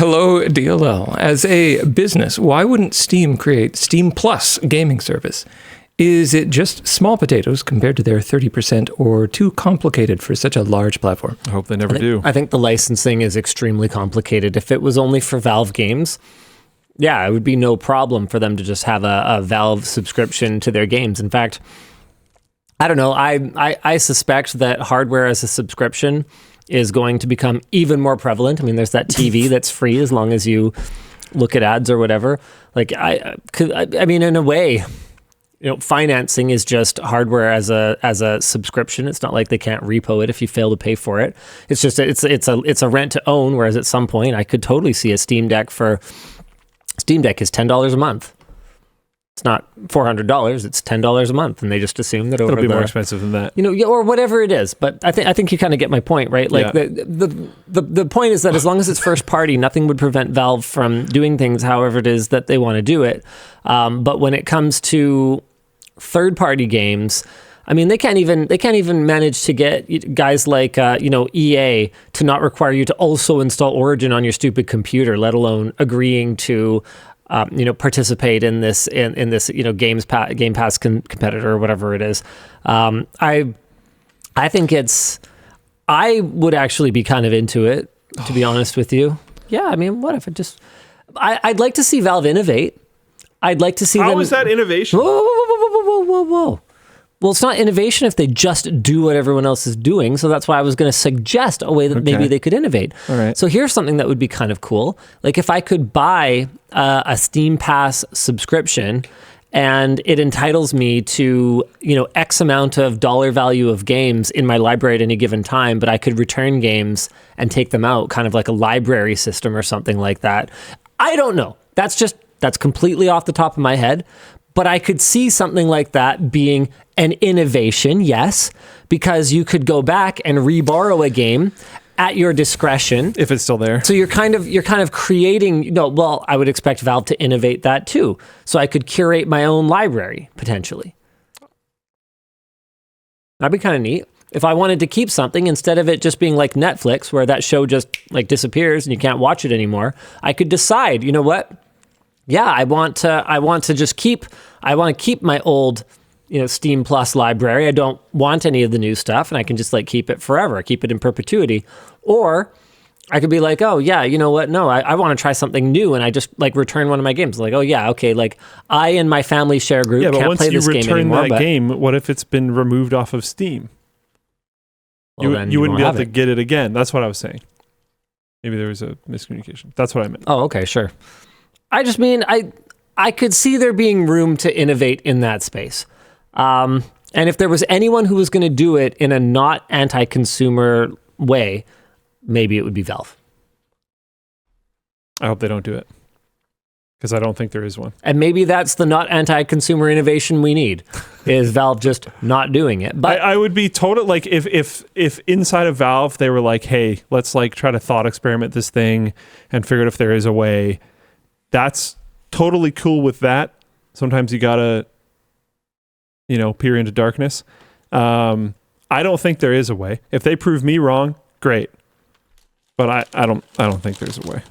Hello, DLL. As a business, why wouldn't Steam create Steam Plus gaming service? Is it just small potatoes compared to their 30% or too complicated for such a large platform? I hope they never do. I think the licensing is extremely complicated. If it was only for Valve games, yeah, it would be no problem for them to just have a Valve subscription to their games. In fact, I don't know. I suspect that hardware as a subscription is going to become even more prevalent. I mean, there's that TV that's free as long as you look at ads or whatever. Like, I mean, in a way, financing is just hardware as a subscription. It's not like they can't repo it if you fail to pay for it. It's just it's a rent to own. Whereas at some point, I could totally see a Steam Deck is $10 a month. It's not $400. It's $10 a month, and they just assume that over it'll be more expensive than that, or whatever it is. But I think you kind of get my point, right? Like the point is that as long as it's first party, nothing would prevent Valve from doing things however it is that they want to do it. But when it comes to third party games, I mean, they can't even manage to get guys like EA to not require you to also install Origin on your stupid computer, let alone agreeing to participate in this Game Pass competitor or whatever it is. I think I would actually be kind of into it, to be honest with you. Yeah, I mean, what if it just? I'd like to see Valve innovate. I'd like to see them. How is that innovation? Whoa. Well, it's not innovation if they just do what everyone else is doing. So that's why I was going to suggest a way that maybe they could innovate. All right. So here's something that would be kind of cool. Like if I could buy a Steam Pass subscription and it entitles me to, X amount of dollar value of games in my library at any given time, but I could return games and take them out, kind of like a library system or something like that. I don't know. That's completely off the top of my head. But I could see something like that being an innovation, yes, because you could go back and reborrow a game at your discretion if it's still there. So you're kind of creating. I would expect Valve to innovate that too. So I could curate my own library potentially. That'd be kind of neat. If I wanted to keep something, instead of it just being like Netflix, where that show just like disappears and you can't watch it anymore, I could decide. You know what? Yeah, I want to keep my old, Steam Plus library. I don't want any of the new stuff, and I can just like keep it forever, keep it in perpetuity. Or I could be like, oh yeah, you know what? No, I want to try something new, and I just like return one of my games. Like, oh yeah, okay, like I and my family share group can't play this game anymore. But once you return that game, what if it's been removed off of Steam? Well, you wouldn't be able to get it again. That's what I was saying. Maybe there was a miscommunication. That's what I meant. Oh, okay, sure. I just mean, I could see there being room to innovate in that space. And if there was anyone who was going to do it in a not anti-consumer way, maybe it would be Valve. I hope they don't do it, because I don't think there is one. And maybe that's the not anti-consumer innovation we need, is Valve just not doing it. But I would be total, like, if inside of Valve they were like, hey, let's like try to thought experiment this thing and figure out if there is a way. That's totally cool with that. Sometimes you gotta, peer into darkness. I don't think there is a way. If they prove me wrong, great. But I don't think there's a way.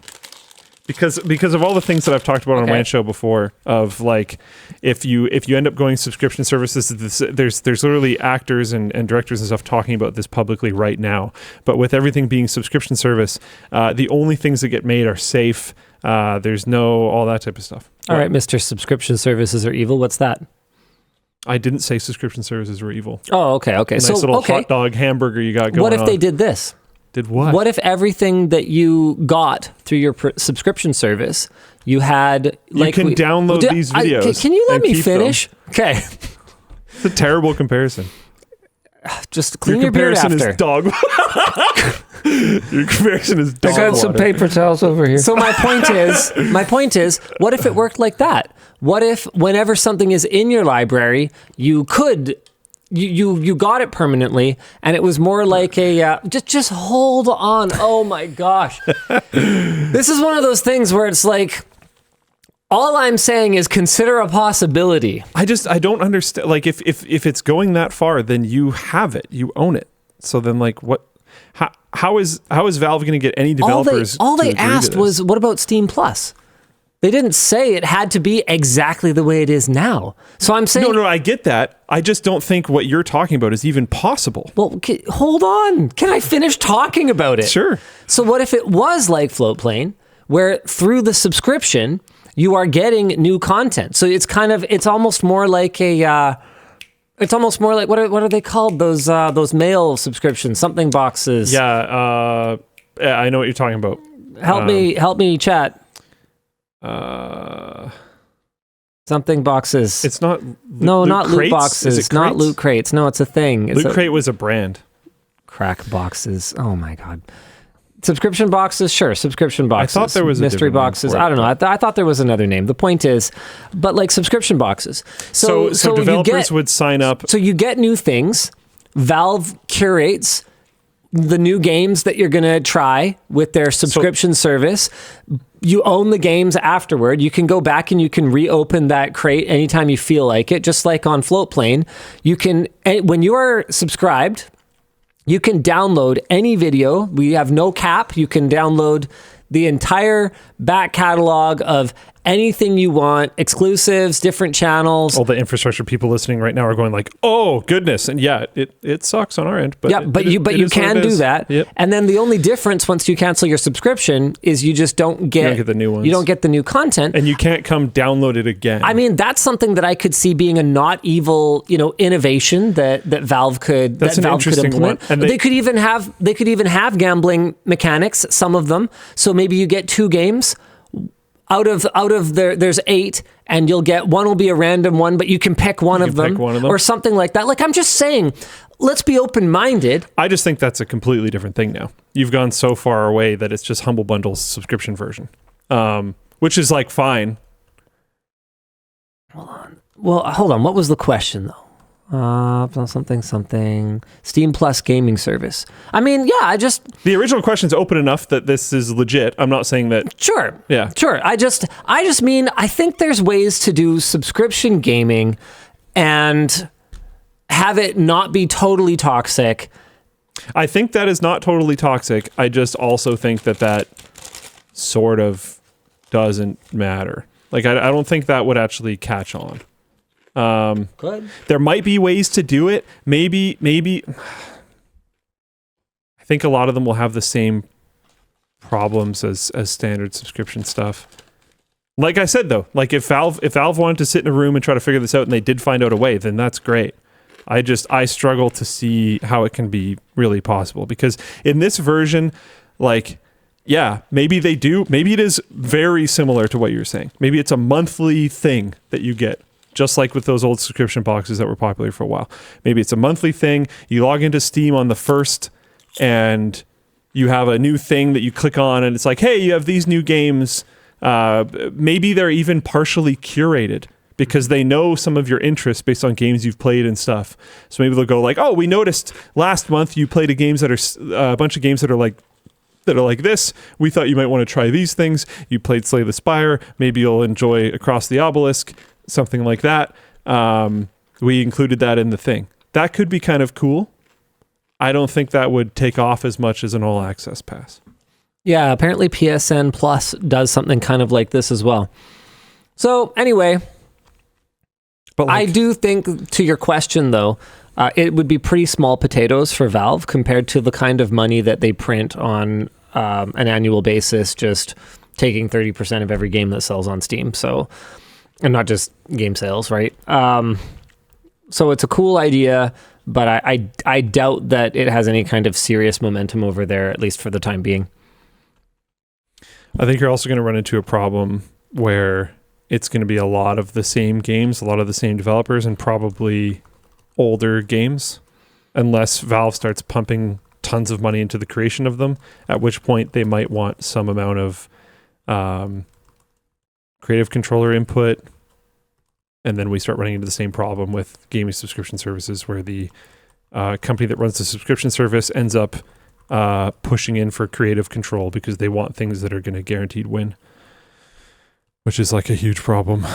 Because of all the things that I've talked about on Rant Show before, of like, if you end up going subscription services, there's literally actors and directors and stuff talking about this publicly right now. But with everything being subscription service, the only things that get made are safe. There's no all that type of stuff. All right, Mr. Subscription Services are evil. What's that? I didn't say subscription services were evil. Oh, okay. Nice little hot dog hamburger you got going on. What if they did this? Did what? What if everything that you got through your subscription service, you had like... You can download these videos. Can you let me finish? Okay. It's a terrible comparison. Just clean your beard after. Is dog. Your comparison is dog water. I got some paper towels over here. So my point is, what if it worked like that? What if whenever something is in your library, you could... You got it permanently, and it was more like a just hold on. Oh my gosh, this is one of those things where it's like, all I'm saying is consider a possibility. I don't understand. Like if it's going that far, then you have it, you own it. So then like what? how is Valve going to get any developers? All they to agree asked to this? was, what about Steam Plus? They didn't say it had to be exactly the way it is now. So I'm saying... No, I get that. I just don't think what you're talking about is even possible. Well, hold on. Can I finish talking about it? Sure. So what if it was like Floatplane, where through the subscription, you are getting new content? So it's almost more like what are they called? Those mail subscriptions, something boxes. Yeah, I know what you're talking about. Help me, chat. Something boxes. It's not. Not crates? loot boxes. Is it Not crates? loot crates. No, it's a thing. Loot Crate was a brand. Crack boxes. Oh my god. Subscription boxes. Sure, subscription boxes. I thought there was a mystery different name boxes. for it, I don't know. I thought there was another name. The point is, but like subscription boxes. So developers would sign up. So you get new things. Valve curates the new games that you're going to try with their subscription service. You own the games afterward. You can go back and you can reopen that crate anytime you feel like it, just like on Floatplane. You can, when you are subscribed, you can download any video. We have no cap. You can download the entire back catalog of anything you want, exclusives, different channels. All the infrastructure people listening right now are going like, "Oh goodness!" And yeah, it sucks on our end, but you can do that. Yep. And then the only difference once you cancel your subscription is you just don't get the new ones. You don't get the new content, and you can't come download it again. I mean, that's something that I could see being a not evil, innovation that Valve could implement. And they could even have gambling mechanics. Some of them, so maybe you get 2 games. Out of there's 8, and you'll get one will be a random one, but you can pick one of them or something like that. Like, I'm just saying, let's be open-minded. I just think that's a completely different thing now. You've gone so far away that it's just Humble Bundle's subscription version, which is like fine. Hold on. What was the question though? Something. Steam Plus gaming service. I mean, yeah, the original question's open enough that this is legit. I'm not saying that. Sure. Yeah. Sure. I just mean, I think there's ways to do subscription gaming and have it not be totally toxic. I think that is not totally toxic. I just also think that sort of doesn't matter. Like, I don't think that would actually catch on. Good. There might be ways to do it. Maybe. I think a lot of them will have the same problems as standard subscription stuff. Like I said though, like if Valve wanted to sit in a room and try to figure this out, and they did find out a way, then that's great. I struggle to see how it can be really possible, because in this version, like, yeah, maybe they do. Maybe it is very similar to what you're saying. Maybe it's a monthly thing that you get. Just like with those old subscription boxes that were popular for a while. Maybe it's a monthly thing. You log into Steam on the 1st, and you have a new thing that you click on, and it's like, hey, you have these new games. Maybe they're even partially curated because they know some of your interests based on games you've played and stuff. So maybe they'll go like, oh, we noticed last month you played a bunch of games that are like this. We thought you might want to try these things. You played Slay the Spire. Maybe you'll enjoy Across the Obelisk. Something like that. We included that in the thing. That could be kind of cool. I don't think that would take off as much as an all access pass. Yeah, apparently PSN Plus does something kind of like this as well. So anyway, but I do think, to your question though, it would be pretty small potatoes for Valve compared to the kind of money that they print on an annual basis, just taking 30% of every game that sells on Steam. So, and not just game sales, right? So it's a cool idea, but I doubt that it has any kind of serious momentum over there, at least for the time being. I think you're also going to run into a problem where it's going to be a lot of the same games, a lot of the same developers, and probably older games, unless Valve starts pumping tons of money into the creation of them, at which point they might want some amount of creative controller input, and then we start running into the same problem with gaming subscription services, where the company that runs the subscription service ends up pushing in for creative control because they want things that are going to guaranteed win, which is like a huge problem.